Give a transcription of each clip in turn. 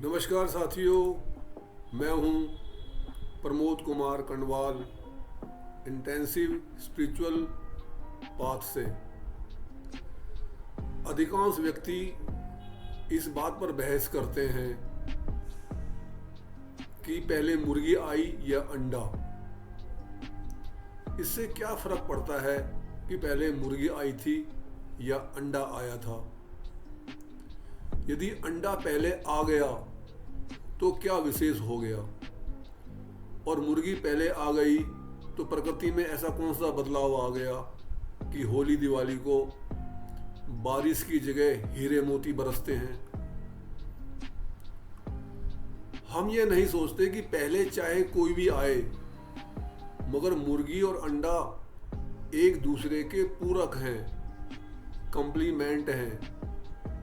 नमस्कार साथियों, मैं हूं Pramod Kumar Kandwal, intensive spiritual path से। अधिकांश व्यक्ति इस बात पर बहस करते हैं कि पहले मुर्गी आई या अंडा। इससे क्या फर्क पड़ता है कि पहले मुर्गी आई थी या अंडा आया था? यदि अंडा पहले आ गया तो क्या विशेष हो गया, और मुर्गी पहले आ गई तो प्रकृति में ऐसा कौन सा बदलाव आ गया कि होली दिवाली को बारिश की जगह हीरे मोती बरसते हैं? हम ये नहीं सोचते कि पहले चाहे कोई भी आए, मगर मुर्गी और अंडा एक दूसरे के पूरक हैं, कंप्लीमेंट हैं,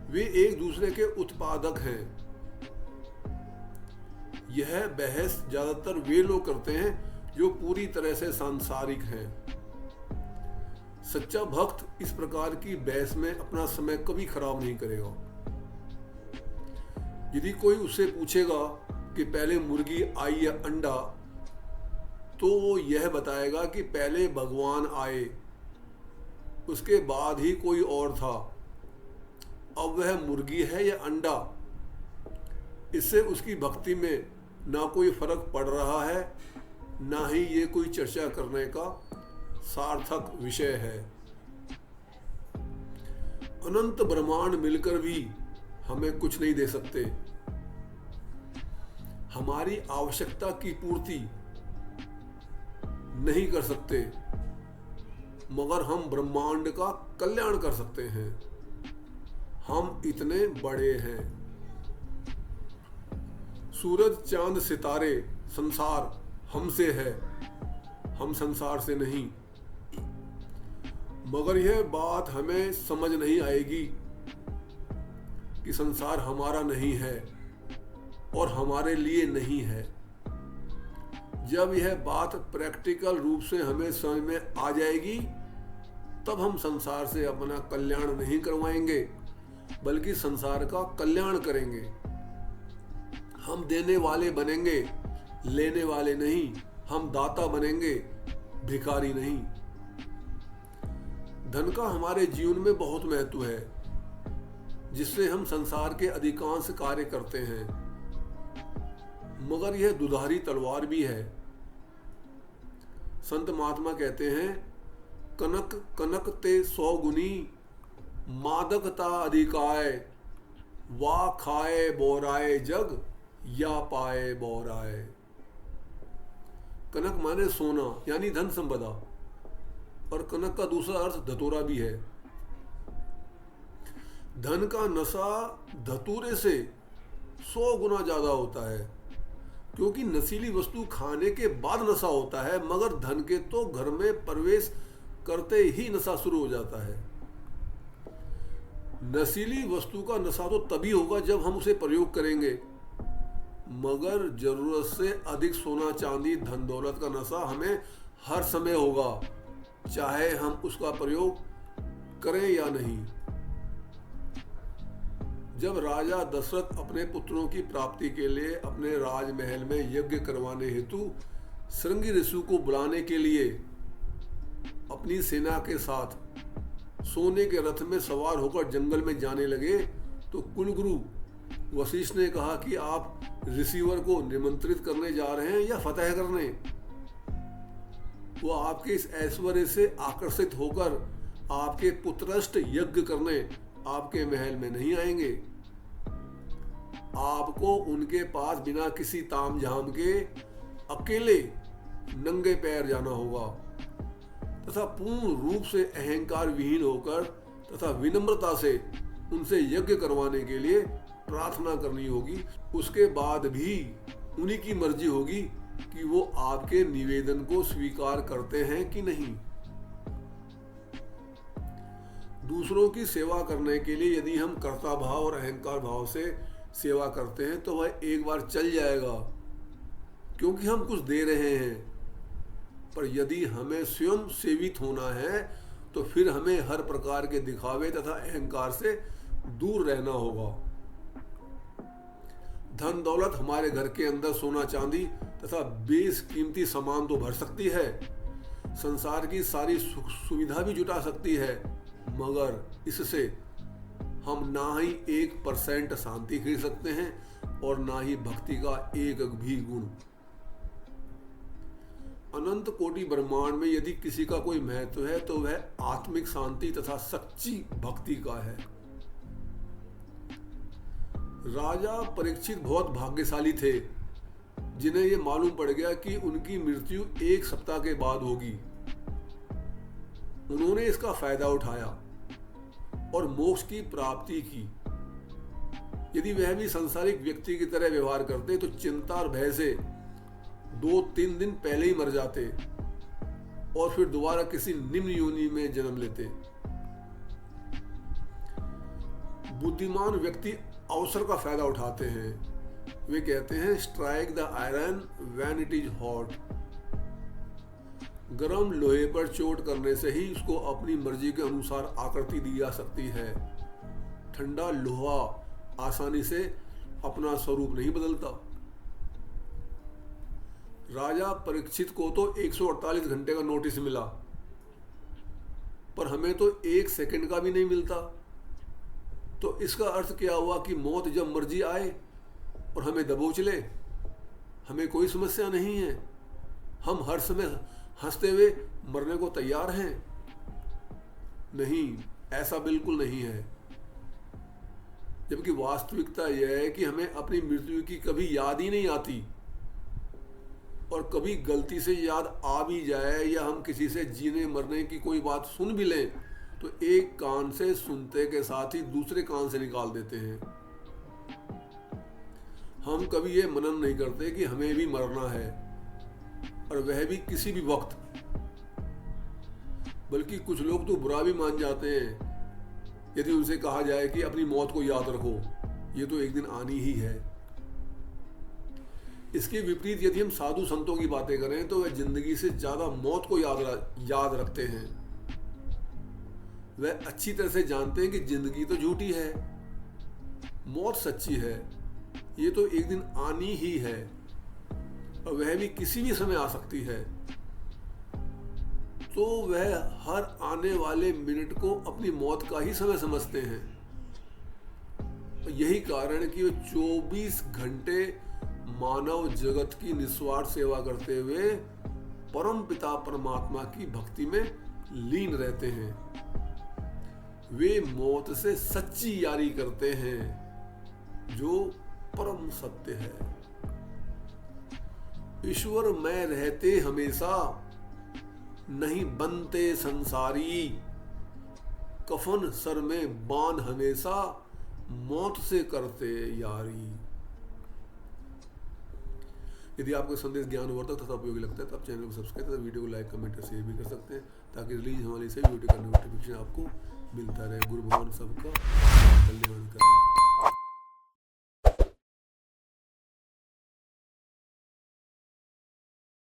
वे एक दूसरे के उत्पादक हैं। यह बहस ज्यादातर वे लोग करते हैं जो पूरी तरह से सांसारिक हैं। सच्चा भक्त इस प्रकार की बहस में अपना समय कभी खराब नहीं करेगा। यदि कोई उससे पूछेगा कि पहले मुर्गी आई या अंडा, तो वो यह बताएगा कि पहले भगवान आए, उसके बाद ही कोई और था। अब वह मुर्गी है या अंडा, इससे उसकी भक्ति में ना कोई फर्क पड़ रहा है, ना ही ये कोई चर्चा करने का सार्थक विषय है। अनंत ब्रह्मांड मिलकर भी हमें कुछ नहीं दे सकते। हमारी आवश्यकता की पूर्ति नहीं कर सकते, मगर हम ब्रह्मांड का कल्याण कर सकते हैं। हम इतने बड़े हैं। सूरज, चांद, सितारे, संसार हमसे है, हम संसार से नहीं। मगर यह बात हमें समझ नहीं आएगी कि संसार हमारा नहीं है और हमारे लिए नहीं है। जब यह बात प्रैक्टिकल रूप से हमें समझ में आ जाएगी, तब हम संसार से अपना कल्याण नहीं करवाएंगे, बल्कि संसार का कल्याण करेंगे। हम देने वाले बनेंगे, लेने वाले नहीं। हम दाता बनेंगे, भिखारी नहीं। धन का हमारे जीवन में बहुत महत्व है, जिससे हम संसार के अधिकांश कार्य करते हैं, मगर यह दुधारी तलवार भी है। संत महात्मा कहते हैं, कनक कनक ते 100 गुनी, मादकता अधिकाय, वा खाए बोराए जग, या पाए बोराए। कनक माने सोना, यानी धन संपदा, और कनक का दूसरा अर्थ धतूरा भी है। धन का नशा धतूरे से 100 गुना ज्यादा होता है, क्योंकि नशीली वस्तु खाने के बाद नशा होता है, मगर धन के तो घर में प्रवेश करते ही नशा शुरू हो जाता है। नशीली वस्तु का नशा तो तभी होगा जब हम उसे प्रयोग करेंगे, मगर जरूरत से अधिक सोना चांदी धन दौलत का नशा हमें हर समय होगा, चाहे हम उसका प्रयोग करें या नहीं। जब राजा दशरथ अपने पुत्रों की प्राप्ति के लिए अपने राजमहल में यज्ञ करवाने हेतु श्रृंगी ऋषि को बुलाने के लिए अपनी सेना के साथ सोने के रथ में सवार होकर जंगल में जाने लगे, तो कुलगुरु वशिष्ठ ने कहा कि आप रिसीवर को निमंत्रित करने जा रहे हैं या फतह करने? वो आपके इस ऐश्वर्य से आकर्षित होकर आपके पुत्रष्ट यज्ञ करने आपके महल में नहीं आएंगे। आपको उनके पास बिना किसी तामझाम के अकेले नंगे पैर जाना होगा, तथा पूर्ण रूप से अहंकार विहीन होकर तथा विनम्रता से उनसे यज्ञ करवाने के लिए प्रार्थना करनी होगी। उसके बाद भी उन्हीं की मर्जी होगी कि वो आपके निवेदन को स्वीकार करते हैं कि नहीं। दूसरों की सेवा करने के लिए यदि हम कर्ता भाव और अहंकार भाव से सेवा करते हैं, तो वह एक बार चल जाएगा, क्योंकि हम कुछ दे रहे हैं। पर यदि हमें स्वयं सेवित होना है, तो फिर हमें हर प्रकार के दिखावे तथा अहंकार से दूर रहना होगा। धन दौलत हमारे घर के अंदर सोना चांदी तथा बेशकीमती सामान तो भर सकती है, संसार की सारी सुख सुविधा भी जुटा सकती है, मगर इससे हम ना ही 1% शांति खरीद सकते हैं और ना ही भक्ति का एक भी गुण। अनंत कोटि ब्रह्मांड में यदि किसी का कोई महत्व है तो वह आत्मिक शांति तथा सच्ची भक्ति का है। राजा परीक्षित बहुत भाग्यशाली थे, जिन्हें यह मालूम पड़ गया कि उनकी मृत्यु 1 सप्ताह के बाद होगी। उन्होंने इसका फायदा उठाया और मोक्ष की प्राप्ति की। यदि वह भी सांसारिक व्यक्ति की तरह व्यवहार करते तो चिंता और भय से 2-3 दिन पहले ही मर जाते और फिर दोबारा किसी निम्न योनि में जन्म लेते। बुद्धिमान व्यक्ति अवसर का फायदा उठाते हैं। वे कहते हैं strike the iron when it is hot. गरम लोहे पर चोट करने से ही उसको अपनी मर्जी के अनुसार आकृति दी जा सकती है। ठंडा लोहा आसानी से अपना स्वरूप नहीं बदलता। राजा परीक्षित को तो 148 घंटे का नोटिस मिला, पर हमें तो 1 सेकंड का भी नहीं मिलता। तो इसका अर्थ क्या हुआ कि मौत जब मर्जी आए और हमें दबोच ले, हमें कोई समस्या नहीं है। हम हर समय हंसते हुए मरने को तैयार हैं। नहीं, ऐसा बिल्कुल नहीं है। जबकि वास्तविकता यह है कि हमें अपनी मृत्यु की कभी याद ही नहीं आती, और कभी गलती से याद आ भी जाए या हम किसी से जीने मरने की कोई बात सुन भी लें तो एक कान से सुनते के साथ ही दूसरे कान से निकाल देते हैं। हम कभी ये मनन नहीं करते कि हमें भी मरना है, और वह भी किसी भी वक्त। बल्कि कुछ लोग तो बुरा भी मान जाते हैं यदि उनसे कहा जाए कि अपनी मौत को याद रखो, ये तो एक दिन आनी ही है। इसके विपरीत यदि हम साधु संतों की बातें करें तो वह जिंदगी से ज्यादा मौत को याद रखते हैं। वह अच्छी तरह से जानते हैं कि जिंदगी तो झूठी है, मौत सच्ची है, ये तो एक दिन आनी ही है, और वह भी किसी भी समय आ सकती है। तो वह हर आने वाले मिनट को अपनी मौत का ही समय समझते हैं। और यही कारण है कि वे 24 घंटे मानव जगत की निस्वार्थ सेवा करते हुए परम पिता परमात्मा की भक्ति में लीन रहते हैं। वे मौत से सच्ची यारी करते हैं, जो परम सत्य है। ईश्वर में रहते हमेशा, नहीं बनते संसारी। कफन सर में बांध हमेशा, मौत से करते यारी। यदि आपको संदेश ज्ञानवर्धक तथा उपयोगी लगता है तो आप चैनल को सब्सक्राइब तथा वीडियो को लाइक, कमेंट और शेयर भी कर सकते हैं, ताकि रिलीज हमारी सभी वीडियो का नोटिफिकेशन आपको मिलता रहे। गुरु भगवान सबका कल्याण करें।